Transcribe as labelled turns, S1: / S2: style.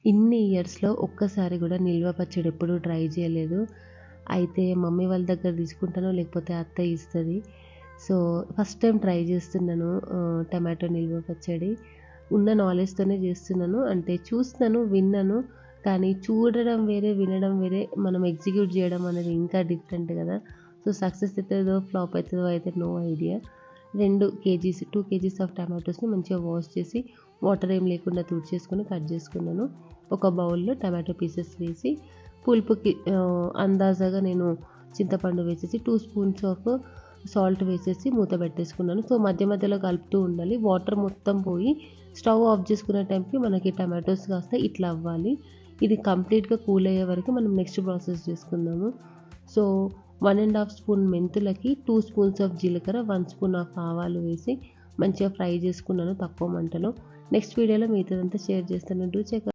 S1: ఇన్ని ఇయర్స్‌లో ఒక్కసారి కూడా నిల్వ పచ్చడి ఎప్పుడూ ట్రై చేయలేదు. అయితే మమ్మీ వాళ్ళ దగ్గర తీసుకుంటానో లేకపోతే అత్తయ్య ఇస్తది. సో, ఫస్ట్ టైమ్ ట్రై చేస్తున్నాను టమాటో నిల్వ పచ్చడి. ఉన్న నాలెడ్జ్‌తోనే చేస్తున్నాను. అంటే చూస్తున్నాను, విన్నాను. కానీ చూడడం వేరే, వినడం వేరే. మనం ఎగ్జిక్యూట్ చేయడం అనేది ఇంకా డిఫరెంట్ కదా! సో, సక్సెస్ అయితదో, ఫ్లాప్ అయితదో అయితే no idea. 2 KGs 2 KGs of టమాటోస్‌ని మంచిగా వాష్ చేసి, వాటర్ ఏం లేకుండా తుడిచేసుకొని కట్ చేసుకున్నాను. ఒక బౌల్‌లో టమాటో పీసెస్ వేసి, పులుపుకి అందాజాగా నేను చింతపండు వేసేసి 2 స్పూన్స్ ఆఫ్ సాల్ట్ వేసేసి మూత పెట్టేసుకున్నాను. సో, మధ్య మధ్యలో కలుపుతూ ఉండాలి. వాటర్ మొత్తం పోయి స్టవ్ ఆఫ్ చేసుకునే టైంకి మనకి టమాటోస్ కాస్త ఇట్లా అవ్వాలి. ఇది కంప్లీట్‌గా కూల్ అయ్యే వరకు మనం నెక్స్ట్ ప్రాసెస్ చేసుకుందాము. సో, 1 ½ స్పూన్ మెంతులకి 2 స్పూన్స్ ఆఫ్ జీలకర్ర, 1 స్పూన్ ఆఫ్ ఆవాలు వేసి మంచిగా ఫ్రై చేసుకున్నాను తక్కువ మంటలో. నెక్స్ట్ వీడియోలో మిగతాదంతా షేర్ చేస్తాను. Do check